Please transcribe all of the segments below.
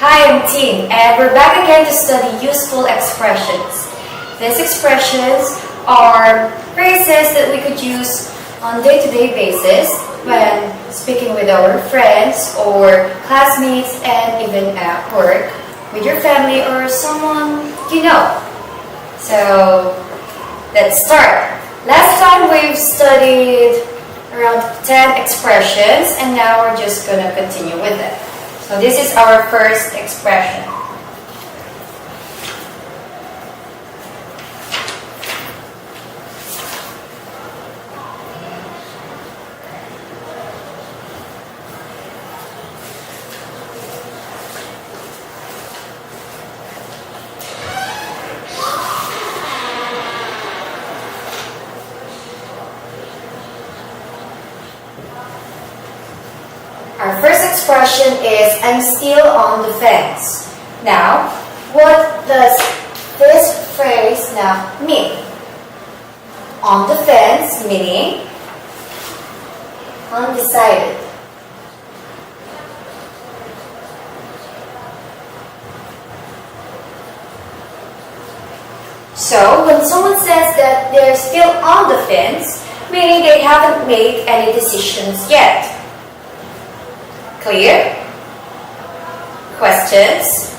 Hi, I'm Tin, and we're back again to study useful expressions. These expressions are phrases that we could use on a day-to-day basis when speaking with our friends or classmates and even at work with your family or someone you know. So, let's start. Last time we've studied around 10 expressions and now we're just going to continue with it. So this is our first expression. Our first expression is, I'm still on the fence. Now, what does this phrase now mean? On the fence meaning undecided. So, when someone says that they're still on the fence, meaning they haven't made any decisions yet. Clear? Questions?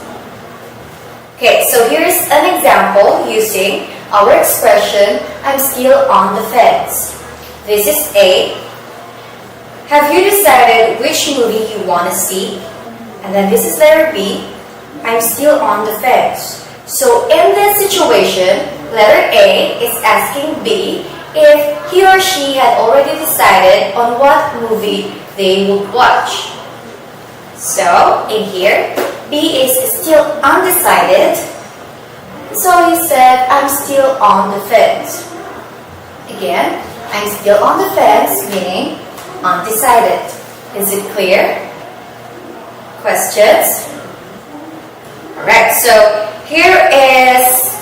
Okay, so here's an example using our expression, I'm still on the fence. This is A. Have you decided which movie you want to see? And then this is letter B. I'm still on the fence. So in this situation, letter A is asking B if he or she had already decided on what movie they would watch. So, in here, B is still undecided. So he said, I'm still on the fence. Again, I'm still on the fence, meaning undecided. Is it clear? Questions? Alright, so here is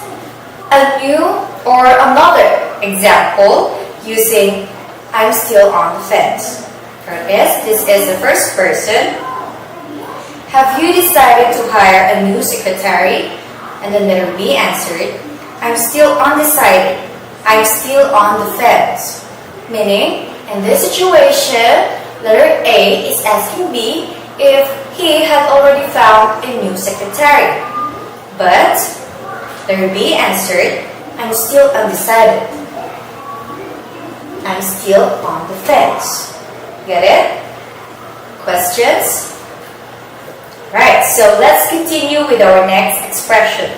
a new or another example using I'm still on the fence. This is the first person. Have you decided to hire a new secretary? And then letter B answered, I'm still undecided. I'm still on the fence. Meaning, in this situation, letter A is asking B if he had already found a new secretary. But letter B answered, I'm still undecided. I'm still on the fence. Get it? Questions? Right, so let's continue with our next expression.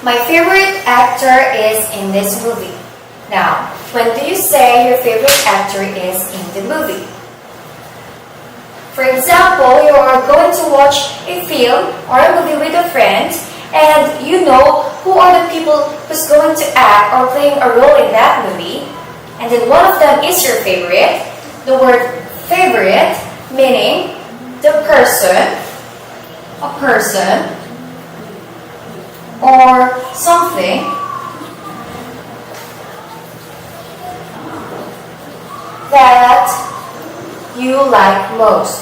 My favorite actor is in this movie. Now, when do you say your favorite actor is in the movie? For example, you are going to watch a film or a movie with a friend and you know who are the people who's going to act or playing a role in that movie, and then one of them is your favorite. The word favorite meaning the person, a person, or something that you like most.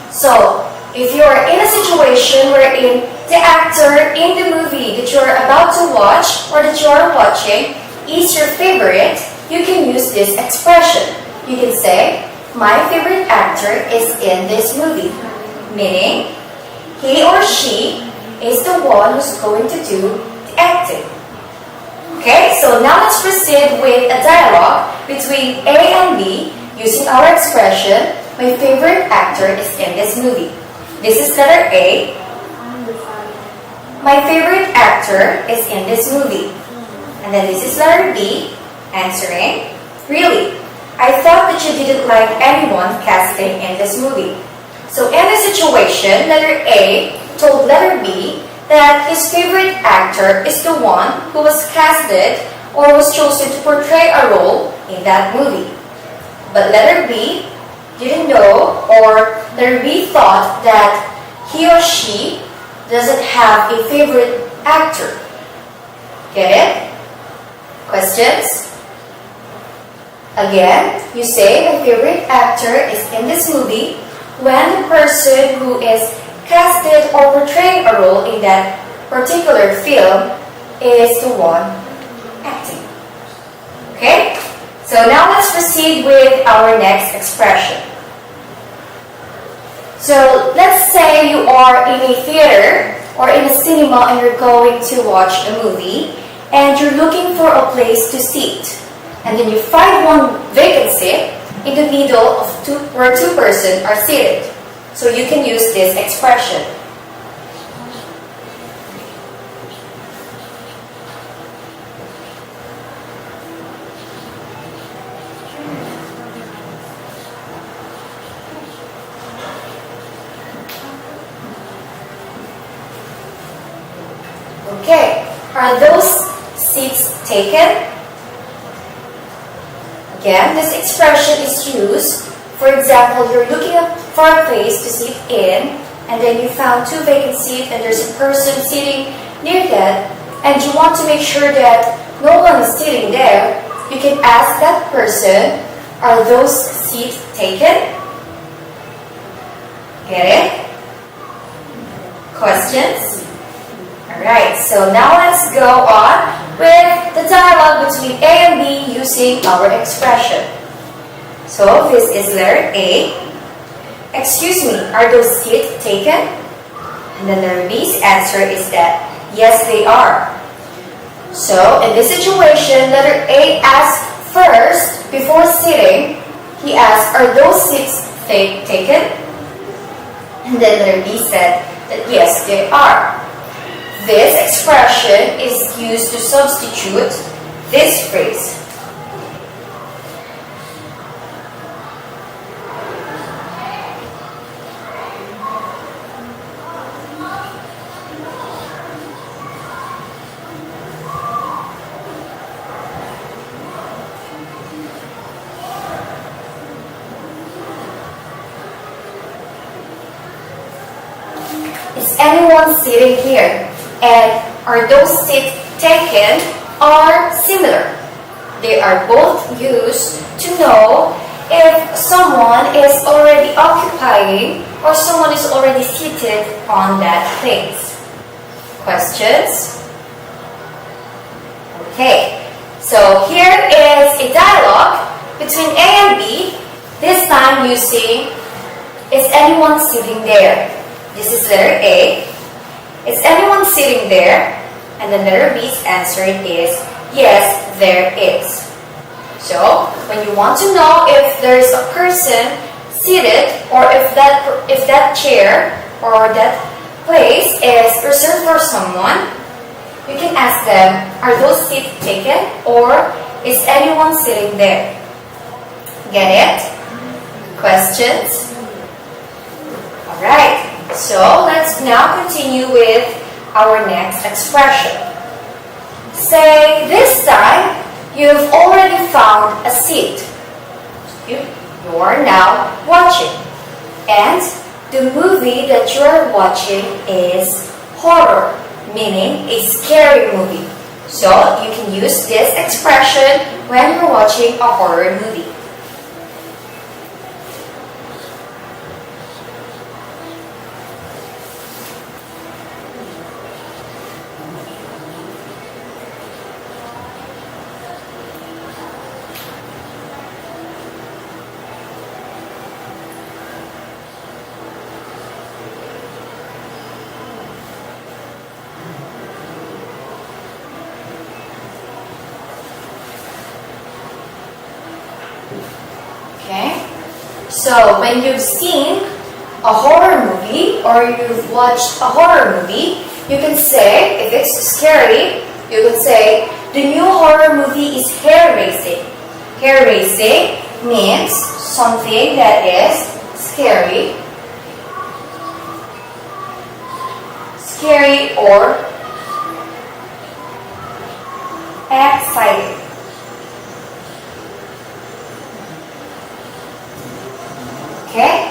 So, if you are in a situation wherein the actor in the movie that you are about to watch or that you are watching is your favorite, you can use this expression. You can say, my favorite actor is in this movie, meaning he or she is the one who's going to do the acting. Okay, so now let's proceed with a dialogue between A and B using our expression, my favorite actor is in this movie. This is letter A. My favorite actor is in this movie. And then this is letter B, answering, really? I thought that you didn't like anyone casting in this movie. So in this situation, letter A told letter B that his favorite actor is the one who was casted or was chosen to portray a role in that movie. But letter B didn't know, or letter B thought that he or she doesn't have a favorite actor. Get it? Questions? Again, you say my favorite actor is in this movie when the person who is casted or portraying a role in that particular film is the one acting. Okay? So now let's proceed with our next expression. So let's say you are in a theater or in a cinema and you're going to watch a movie and you're looking for a place to sit. And then you find one vacant seat in the middle of where two persons are seated. So you can use this expression. Okay, are those seats taken? Again, this expression is used. For example, you're looking for a place to sit in, and then you found two vacant seats, and there's a person sitting near that, and you want to make sure that no one is sitting there. You can ask that person, are those seats taken? Get it? Questions? Alright, so now let's go on with the dialogue between A and B using our expression. So this is letter A. Excuse me, are those seats taken? And then letter B's answer is that yes, they are. So in this situation, letter A asked first before sitting. He asked, are those seats taken? And then letter B said that yes, they are. This expression is used to substitute this phrase. Is anyone sitting here? And are those seats taken are similar. They are both used to know if someone is already occupying or someone is already seated on that place. Questions? Okay, so here is a dialogue between A and B, this time using is anyone sitting there? This is letter A. Is anyone sitting there? And then letter B's answer is yes, there is. So when you want to know if there is a person seated or if that chair or that place is reserved for someone, you can ask them, are those seats taken or is anyone sitting there? Get it? Questions? Alright. So let's now continue with our next expression. Say this time you've already found a seat. You are now watching. And the movie that you are watching is horror, meaning a scary movie. So you can use this expression when you're watching a horror movie. Okay? So when you've seen a horror movie or you've watched a horror movie, you can say, if it's scary, you can say, the new horror movie is hair-raising. Hair-raising means something that is scary. scary or excited. Okay?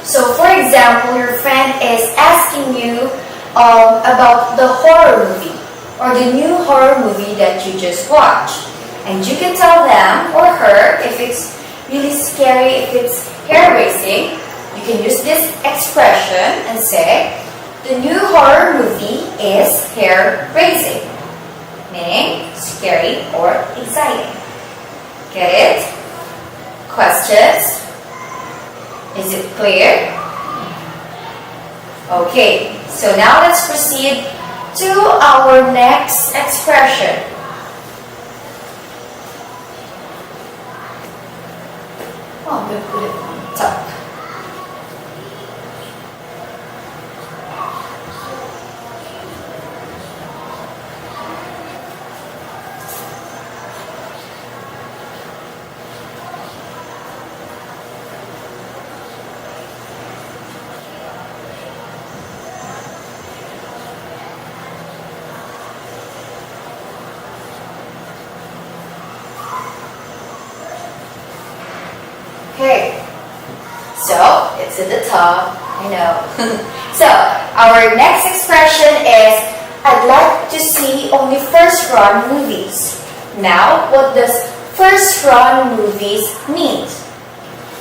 So for example, your friend is asking you about the horror movie or the new horror movie that you just watched. And you can tell them or her if it's really scary, if it's hair-raising. You can use this expression and say, the new horror movie is hair-raising, meaning scary or exciting. Get it? Questions? Is it clear? Okay, so now let's proceed to our next expression. Oh, I'm going to put it on top. Okay, so it's at the top, I know. So, our next expression is, I'd like to see only first-run movies. Now, what does first-run movies mean?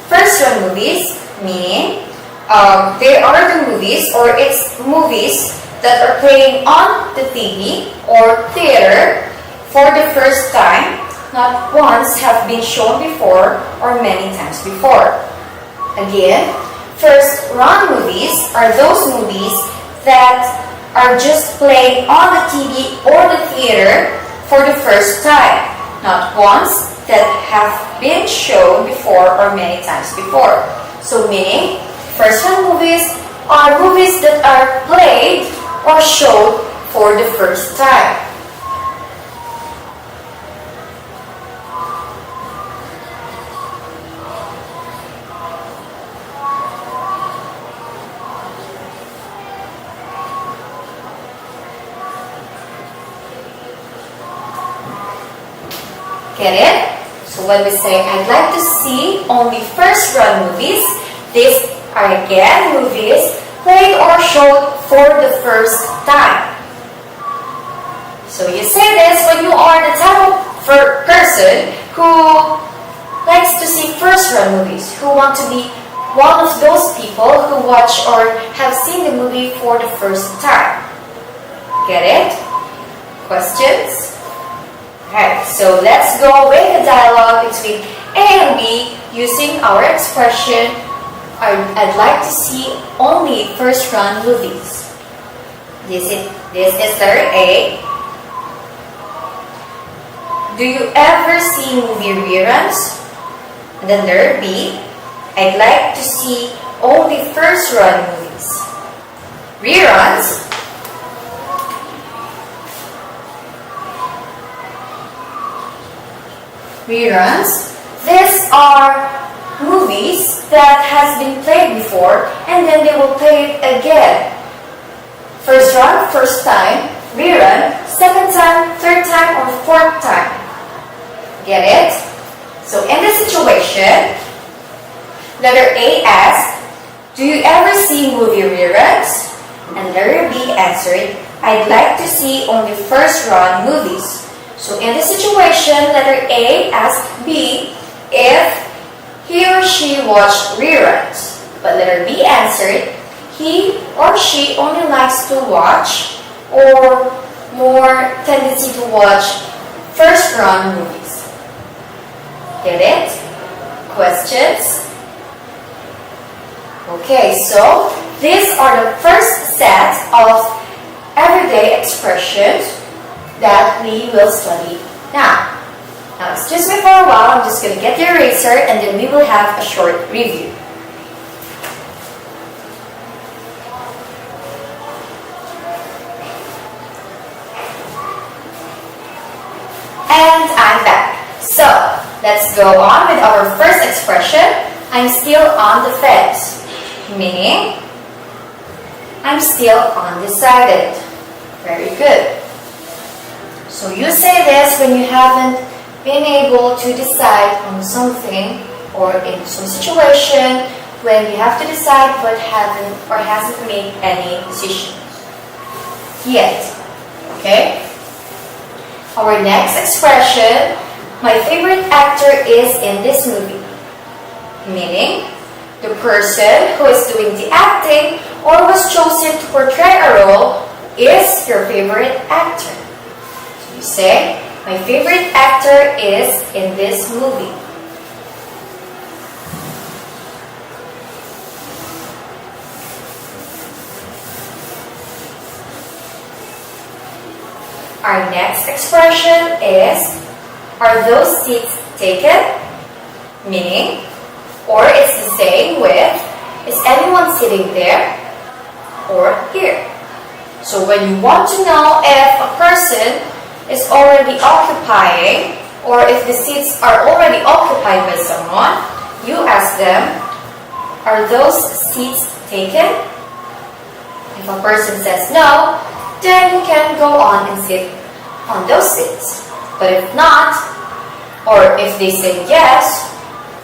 First-run movies meaning, they are the movies or it's movies that are playing on the TV or theater for the first time, not once have been shown before or many times before. Again, first-run movies are those movies that are just playing on the TV or the theater for the first time, not once that have been shown before or many times before. So meaning, first-run movies are movies that are played or shown for the first time. Get it? So when we say, I'd like to see only first-run movies, these are again movies played or shown for the first time. So you say this when you are the type of person who likes to see first-run movies, who want to be one of those people who watch or have seen the movie for the first time. Get it? Questions? Alright, so let's go with the dialogue between A and B using our expression, I'd like to see only first-run movies. This is letter A. Do you ever see movie reruns? And then letter B, I'd like to see only first-run movies. Reruns. Reruns. These are movies that has been played before and then they will play it again. First run, first time. Rerun, second time, third time, or fourth time. Get it? So in this situation, letter A asks, do you ever see movie reruns? And letter B answered, I'd like to see only first run movies. So in this situation, letter A asks B if he or she watched reruns. But letter B answered, he or she only likes to watch or more tendency to watch first-run movies. Get it? Questions? Okay, so these are the first set of everyday expressions that we will study now. Now, excuse me for a while. I'm just going to get the eraser and then we will have a short review. And I'm back. So, let's go on with our first expression. I'm still on the fence. Meaning, I'm still undecided. Very good. So you say this when you haven't been able to decide on something or in some situation when you have to decide but haven't or hasn't made any decisions yet. Okay? Our next expression, my favorite actor is in this movie. Meaning, the person who is doing the acting or was chosen to portray a role is your favorite actor. So you say, my favorite actor is in this movie. Our next expression is, are those seats taken? Meaning, or it's the same with, is anyone sitting there or here? So when you want to know if a person is already occupying or if the seats are already occupied by someone, you ask them, are those seats taken? If a person says no, then you can go on and sit on those seats. But if not, or if they say yes,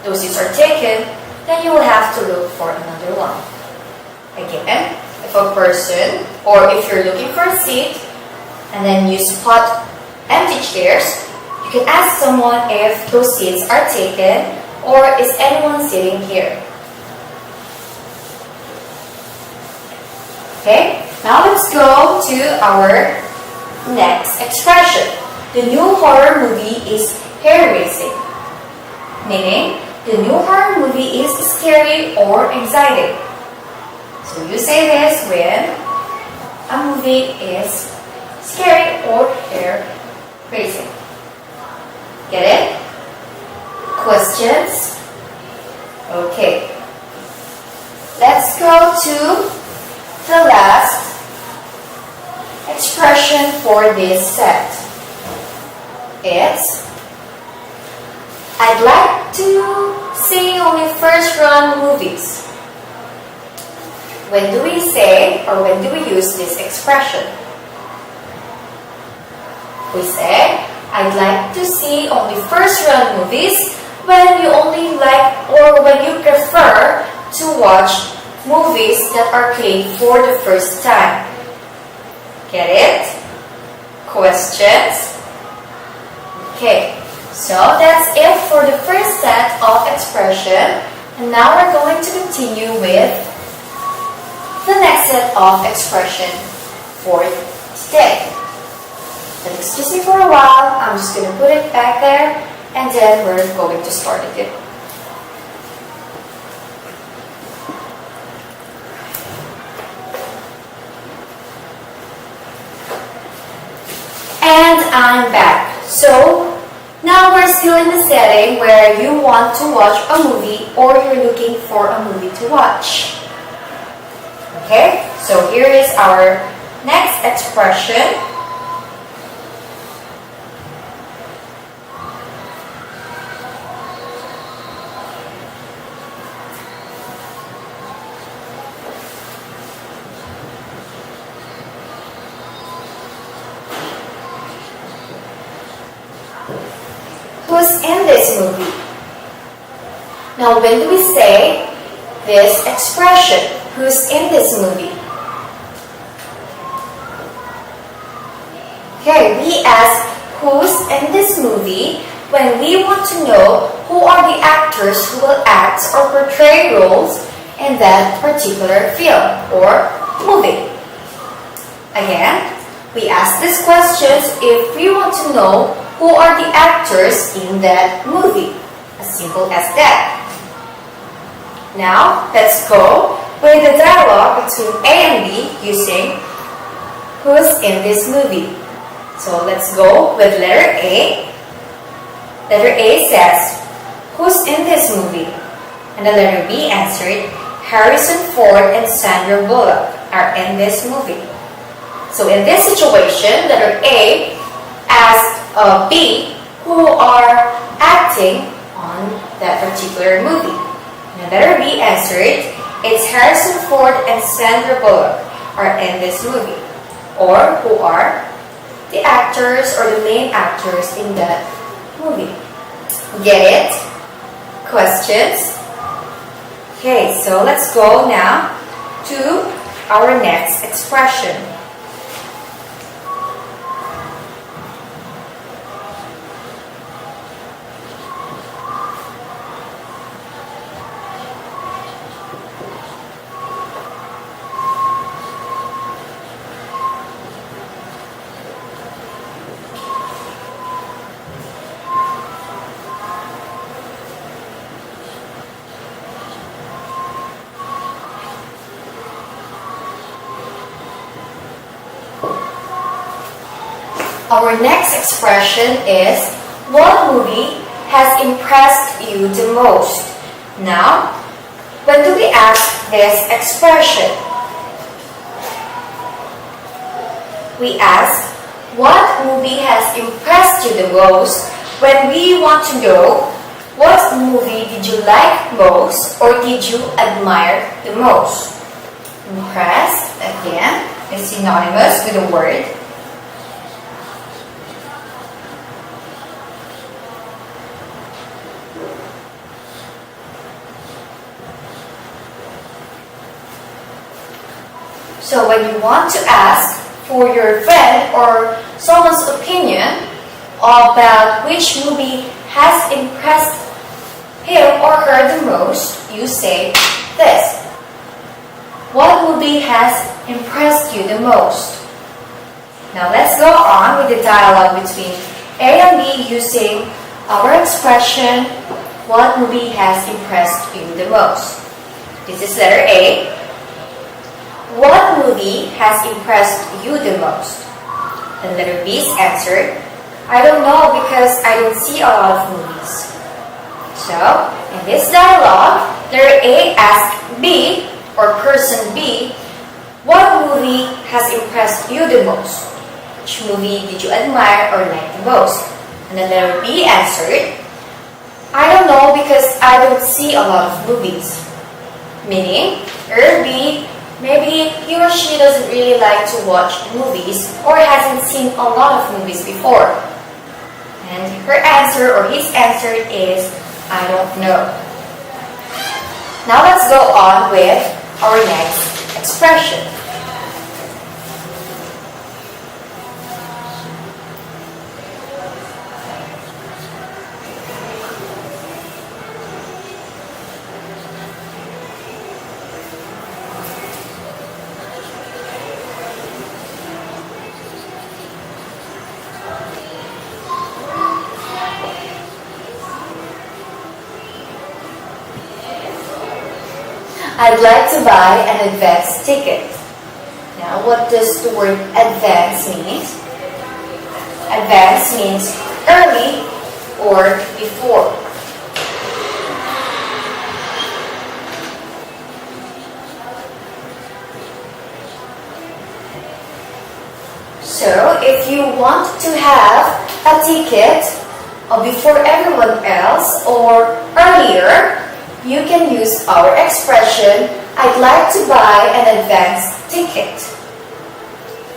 those seats are taken, then you will have to look for another one. Again, if a person, or if you're looking for a seat, and then you spot empty chairs, you can ask someone if those seats are taken, or is anyone sitting here? Okay, now let's go to our next expression. The new horror movie is hair-raising. Meaning, the new horror movie is scary or exciting. So you say this when a movie is scary or hair-raising. Get it? Questions? Okay. Let's go to the last expression for this set. It's, I'd like to see only first-run movies. When do we say or when do we use this expression? We say, I'd like to see only first-run movies when you only like or when you prefer to watch movies that are played for the first time. Get it? Questions? Okay, so that's it for the first set of expression. And now we're going to continue with the next set of expression for today. But excuse me for a while, I'm just going to put it back there and then we're going to start again. And I'm back. So now we're still in the setting where you want to watch a movie or you're looking for a movie to watch. Okay, so here is our next expression. Who's in this movie? Now, when do we say this expression? Who's in this movie? Okay, we ask who's in this movie when we want to know who are the actors who will act or portray roles in that particular film or movie. Again, we ask these questions if we want to know who are the actors in that movie. As simple as that. Now, let's go with the dialogue between A and B using who's in this movie. So let's go with letter A. Letter A says, who's in this movie? And the letter B answered, Harrison Ford and Sandra Bullock are in this movie. So in this situation, letter A asked B who are acting on that particular movie. And letter B answered, it's Harrison Ford and Sandra Bullock are in this movie, or who are the actors or the main actors in that movie. Get it? Questions? Okay, so let's go now to our next expression. Our next expression is, what movie has impressed you the most? Now, when do we ask this expression? We ask, what movie has impressed you the most when we want to know what movie did you like most or did you admire the most? Impressed, again, is synonymous with the word So when you want to ask for your friend or someone's opinion about which movie has impressed him or her the most, you say this. What movie has impressed you the most? Now let's go on with the dialogue between A and B using our expression, what movie has impressed you the most? This is letter A. What movie has impressed you the most? And letter B's answered, I don't know because I don't see a lot of movies. So, in this dialogue, letter A asks B, or person B, what movie has impressed you the most? Which movie did you admire or like the most? And then letter B answered, I don't know because I don't see a lot of movies. Meaning, letter B, maybe he or she doesn't really like to watch movies or hasn't seen a lot of movies before. And her answer or his answer is, I don't know. Now let's go on with our next expression. I'd like to buy an advance ticket. Now, what does the word advance mean? Advance means early or before. So, if you want to have a ticket before everyone else or earlier, you can use our expression, I'd like to buy an advance ticket.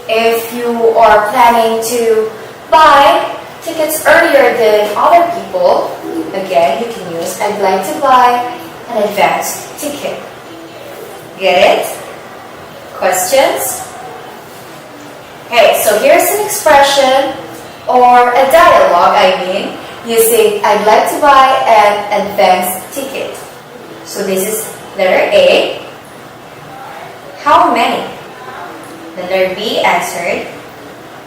If you are planning to buy tickets earlier than other people, again, you can use, I'd like to buy an advance ticket. Get it? Questions? Okay, so here's an expression or a dialogue, using I'd like to buy an advance ticket. So this is letter A. How many? The letter B answered,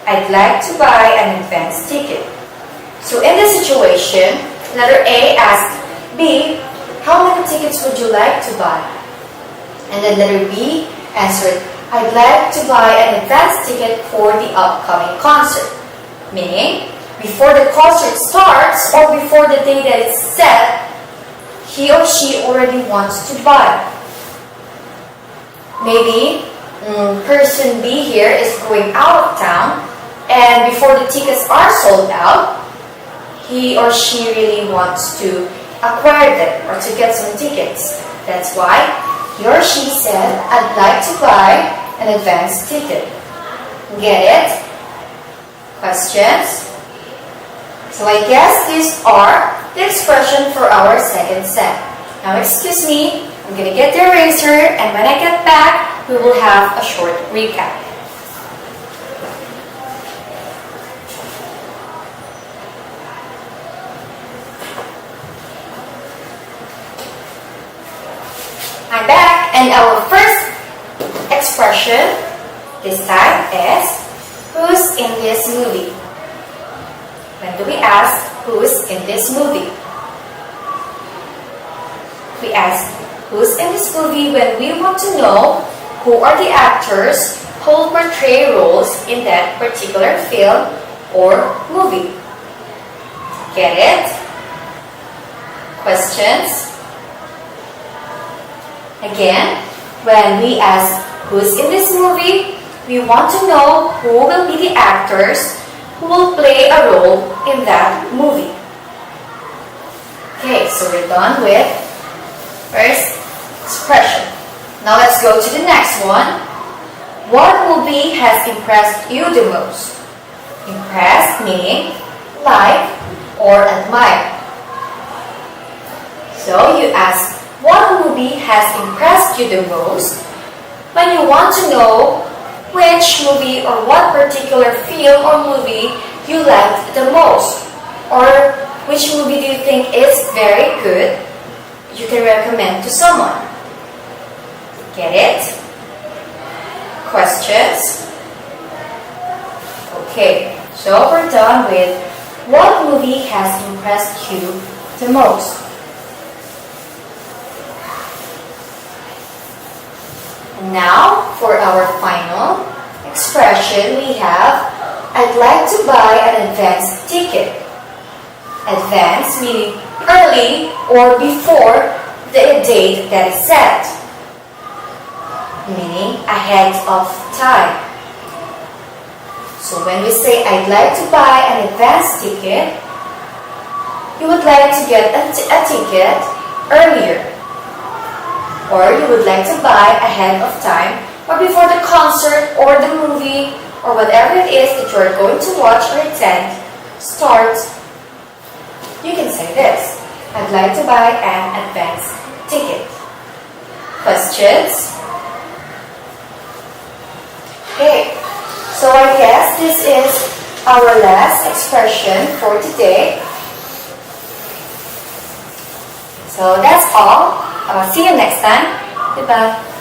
I'd like to buy an advance ticket. So in this situation, letter A asked B, how many tickets would you like to buy? And then letter B answered, I'd like to buy an advance ticket for the upcoming concert. Meaning, before the concert starts or before the day that it's set, he or she already wants to buy. Maybe person B here is going out of town and before the tickets are sold out, he or she really wants to acquire them or to get some tickets. That's why he or she said, I'd like to buy an advance ticket. Get it? Questions? So I guess these are the expression for our second set. Now excuse me, I'm gonna get the eraser, and when I get back, we will have a short recap. I'm back, and our first expression this time is, who's in this movie? When do we ask, who's in this movie? We ask, who's in this movie when we want to know who are the actors who will portray roles in that particular film or movie. Get it? Questions? Again, when we ask, who's in this movie, we want to know who will be the actors who will play a role in that movie. Okay, so we're done with first expression. Now let's go to the next one. What movie has impressed you the most? Impressed meaning like or admire. So you ask, what movie has impressed you the most when you want to know which movie or what particular film or movie you liked the most, or which movie do you think is very good you can recommend to someone. Get it? Questions? Okay, so we're done with what movie has impressed you the most. Now, for our final expression, we have, I'd like to buy an advance ticket. Advance meaning early or before the date that is set, meaning ahead of time. So when we say, I'd like to buy an advance ticket, you would like to get a ticket earlier, or you would like to buy ahead of time or before the concert or the movie or whatever it is that you are going to watch or attend starts. You can say this, I'd like to buy an advance ticket. Questions? Okay, so I guess this is our last expression for today. So that's all. See you next time. Goodbye.